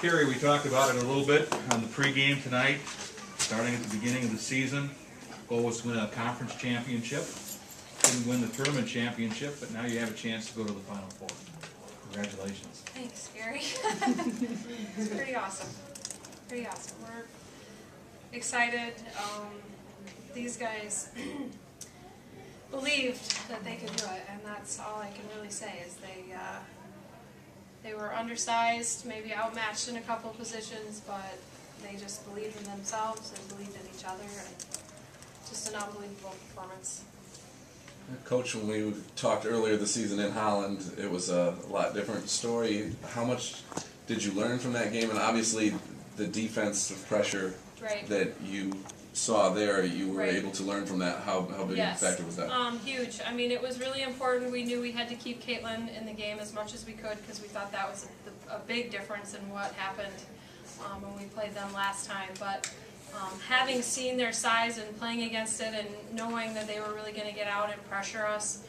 Kerry, we talked about it a little bit on the pregame tonight. Starting at the beginning of the season, goal was to win a conference championship. Didn't win the tournament championship, but now you have a chance to go to the Final Four. Congratulations. Thanks, Gary. It's pretty awesome. Pretty awesome. We're excited. These guys believed that they could do it, and that's all I can really say is they were undersized, maybe outmatched in a couple of positions, but they just believed in themselves and believed in each other, and just an unbelievable performance. Coach, when we talked earlier this season in Holland, it was a lot different story. How much did you learn from that game? And obviously the defensive pressure that you saw there, you were able to learn from that. How big a factor was that? Huge. I mean, it was really important. We knew we had to keep Caitlin in the game as much as we could because we thought that was a big difference in what happened when we played them last time. But having seen their size and playing against it and knowing that they were really going to get out and pressure us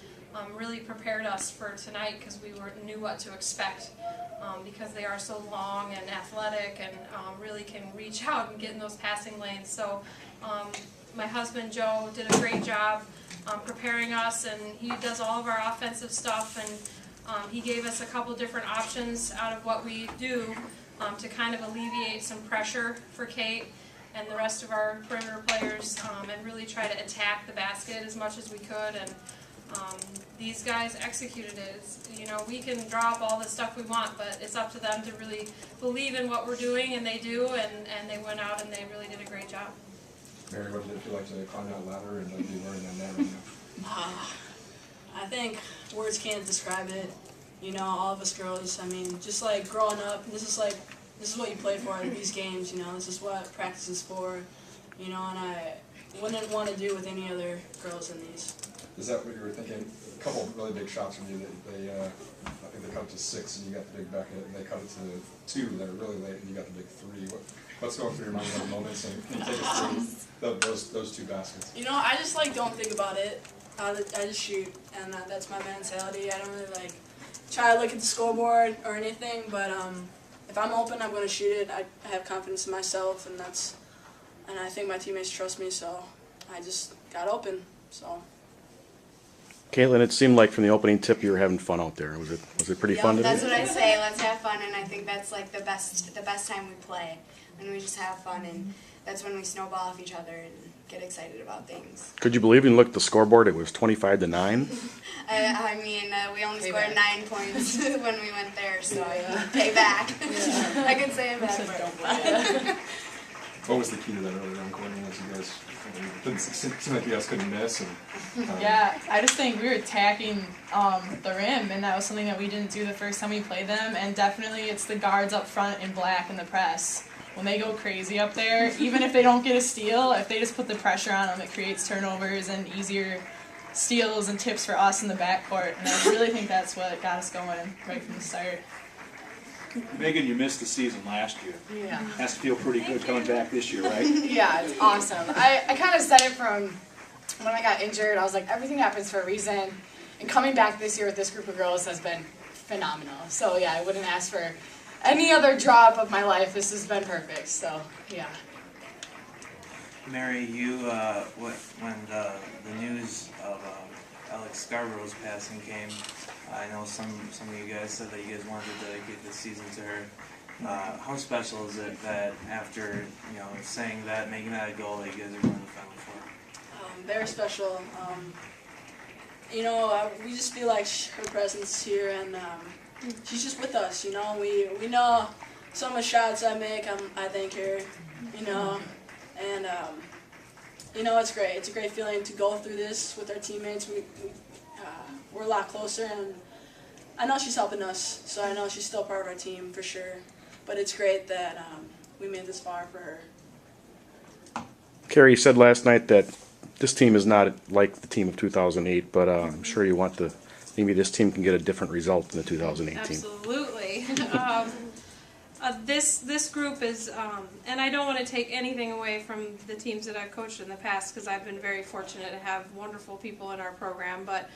really prepared us for tonight because we knew what to expect because they are so long and athletic and really can reach out and get in those passing lanes. So my husband Joe did a great job preparing us, and he does all of our offensive stuff, and he gave us a couple different options out of what we do to kind of alleviate some pressure for Kate and the rest of our perimeter players and really try to attack the basket as much as we could. And these guys executed it. You know, we can draw up all the stuff we want, but it's up to them to really believe in what we're doing, and they do, and they went out and they really did a great job. Mary, what did it feel like to climb that ladder and be learning on that? I think words can't describe it. You know, all of us girls, I mean, just like growing up, this is what you play for, these games, you know, this is what practice is for, you know, and I wouldn't want to do with any other girls in these. Is that what you were thinking? A couple of really big shots from you. I think they cut it to 6 and you got the big bucket, and they cut it to 2 that are really late and you got the big 3. What's going through your mind in those moments, and can you take us through those 2 baskets? You know, I just don't think about it. I just shoot, and that's my mentality. I don't really try to look at the scoreboard or anything, but if I'm open, I'm going to shoot it. I have confidence in myself, and I think my teammates trust me, so I just got open. So. Caitlin, it seemed like from the opening tip you were having fun out there. Was it pretty fun today? That's what I say. Let's have fun, and I think that's like the best time we play, when we just have fun, and that's when we snowball off each other and get excited about things. Could you believe when you looked at the scoreboard? It was 25-9. I mean, we only scored 9 points when we went there, so I pay back. I could say it back. What was the key to that early round scoring as you guys? It seemed like you guys couldn't miss. Yeah, I just think we were attacking the rim, and that was something that we didn't do the first time we played them. And definitely, it's the guards up front in black in the press. When they go crazy up there, even if they don't get a steal, if they just put the pressure on them, it creates turnovers and easier steals and tips for us in the backcourt. And I really think that's what got us going right from the start. Megan, you missed the season last year. Yeah. Has to feel pretty good coming back this year, right? Yeah, it's awesome. I kind of said it from when I got injured. I was like, everything happens for a reason. And coming back this year with this group of girls has been phenomenal. So yeah, I wouldn't ask for any other drop of my life. This has been perfect. So yeah. Mary, you when the news of Alex Scarborough's passing came, I know some of you guys said that you guys wanted to dedicate this season to her. How special is it that after saying that, making that a goal, that you guys are going to the Final Four? Very special. We just feel like her presence here, and she's just with us. You know, we know some of the shots I make. I thank her. And it's great. It's a great feeling to go through this with our teammates. We're a lot closer, and I know she's helping us, so I know she's still part of our team for sure. But it's great that we made this far for her. Kerry, you said last night that this team is not like the team of 2008, but I'm sure you want maybe this team can get a different result in the 2018 team. Absolutely. This group is, and I don't want to take anything away from the teams that I've coached in the past, because I've been very fortunate to have wonderful people in our program, but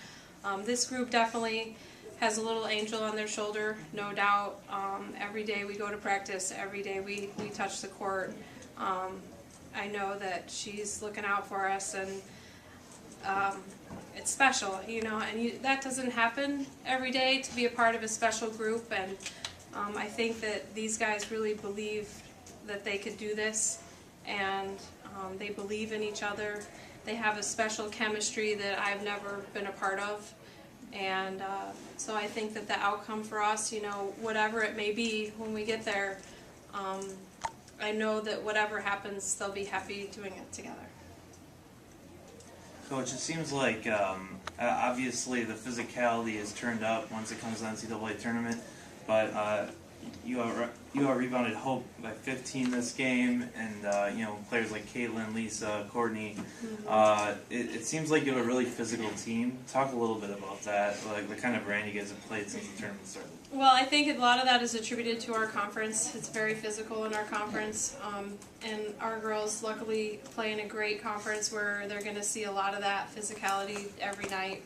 this group definitely has a little angel on their shoulder, no doubt. Every day we go to practice, every day we touch the court. I know that she's looking out for us, and it's special, you know, and that doesn't happen every day, to be a part of a special group. And I think that these guys really believe that they could do this, and they believe in each other. They have a special chemistry that I've never been a part of. And so I think that the outcome for us, you know, whatever it may be when we get there, I know that whatever happens, they'll be happy doing it together. Coach, it seems like obviously the physicality is turned up once it comes to the NCAA tournament, but you out rebounded Hope by 15 this game, and you know, players like Caitlin, Lisa, Courtney. It seems like you have a really physical team. Talk a little bit about that, like the kind of brand you guys have played since the tournament started. Well, I think a lot of that is attributed to our conference. It's very physical in our conference, and our girls luckily play in a great conference where they're going to see a lot of that physicality every night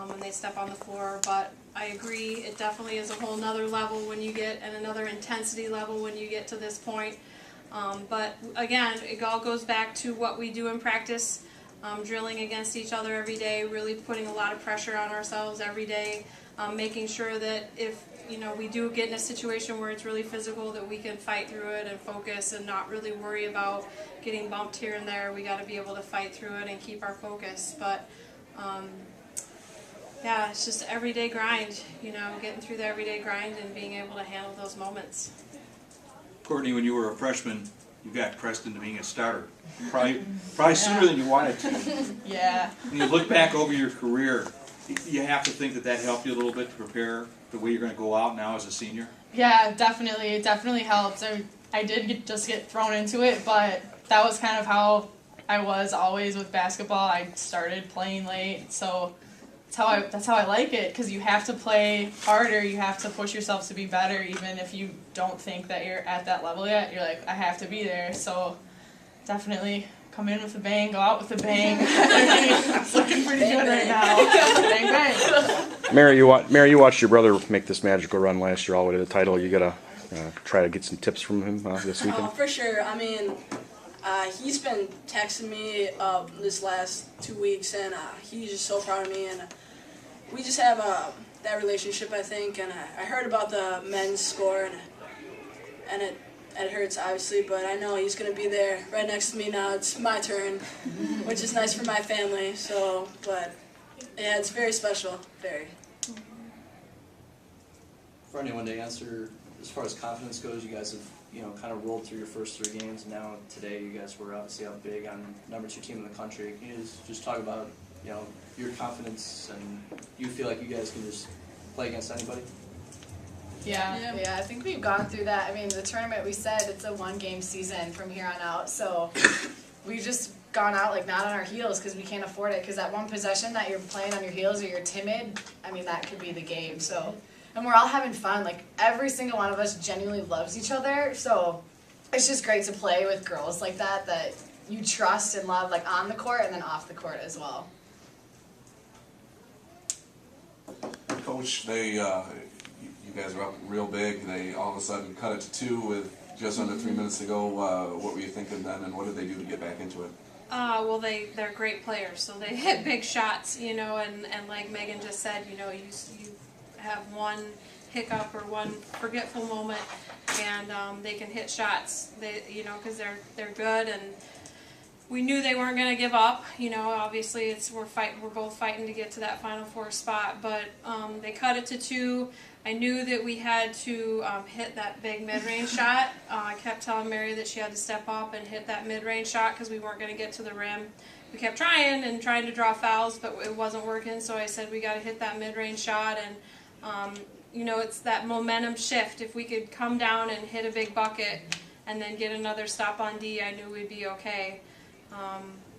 when they step on the floor. But I agree, it definitely is a whole nother level when you get, and another intensity level when you get to this point. But again, it all goes back to what we do in practice, drilling against each other every day, really putting a lot of pressure on ourselves every day, making sure that if we do get in a situation where it's really physical, that we can fight through it and focus and not really worry about getting bumped here and there. We got to be able to fight through it and keep our focus. But yeah, it's just everyday grind, getting through the everyday grind and being able to handle those moments. Courtney, when you were a freshman, you got pressed into being a starter. Probably sooner than you wanted to. Yeah. When you look back over your career, you have to think that helped you a little bit to prepare the way you're going to go out now as a senior? Yeah, definitely. It definitely helps. I did just get thrown into it, but that was kind of how I was always with basketball. I started playing late, so that's how I like it, because you have to play harder. You have to push yourself to be better, even if you don't think that you're at that level yet. You're like, I have to be there. So definitely come in with a bang, go out with a bang. It's looking pretty good right now. Bang, bang. Mary, you watched your brother make this magical run last year all the way to the title. You gotta try to get some tips from him this weekend. Oh, for sure. I mean, he's been texting me this last 2 weeks, and he's just so proud of me. And we just have that relationship, I think. And I heard about the men's score, and it hurts, obviously, but I know he's going to be there right next to me now. It's my turn, which is nice for my family. So, but yeah, it's very special, very. For anyone to answer, as far as confidence goes, you guys have kind of rolled through your first 3 games, and now today you guys were obviously up big on #2 team in the country. Can you just talk about your confidence, and you feel like you guys can just play against anybody? Yeah, I think we've gone through that. I mean, the tournament, we said it's a 1-game season from here on out, so we've just gone out like not on our heels because we can't afford it, because that one possession that you're playing on your heels or you're timid, I mean, that could be the game. So, and we're all having fun. Like, every single one of us genuinely loves each other, so it's just great to play with girls like that you trust and love, like on the court and then off the court as well. Coach, you guys are up real big. They all of a sudden cut it to 2 with just under 3 minutes to go. What were you thinking then, and what did they do to get back into it? Well, they're great players, so they hit big shots, and like Megan just said, you have one hiccup or one forgetful moment, and they can hit shots. Because they're good, and we knew they weren't going to give up. Obviously we're both fighting to get to that Final Four spot, but they cut it to 2. I knew that we had to hit that big mid-range shot. I kept telling Mary that she had to step up and hit that mid-range shot because we weren't going to get to the rim. We kept trying to draw fouls, but it wasn't working, so I said we got to hit that mid-range shot, and it's that momentum shift. If we could come down and hit a big bucket and then get another stop on D, I knew we'd be okay.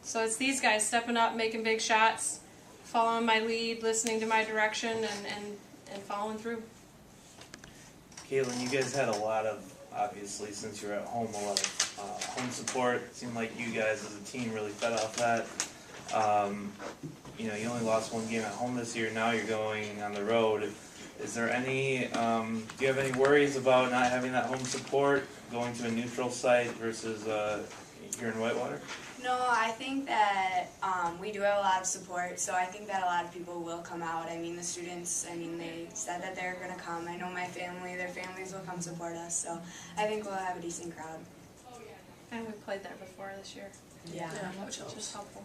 So it's these guys stepping up, making big shots, following my lead, listening to my direction, and following through. Caitlin, you guys had a lot of, obviously, since you're at home, a lot of home support. It seemed like you guys as a team really fed off that. You only lost 1 game at home this year. Now you're going on the road. Is there any, do you have any worries about not having that home support, going to a neutral site versus here in Whitewater? No, I think that we do have a lot of support, so I think that a lot of people will come out. I mean, the students, they said that they're going to come. I know my family, their families will come support us, so I think we'll have a decent crowd. And we played there before this year, Yeah. Yeah, which is helpful.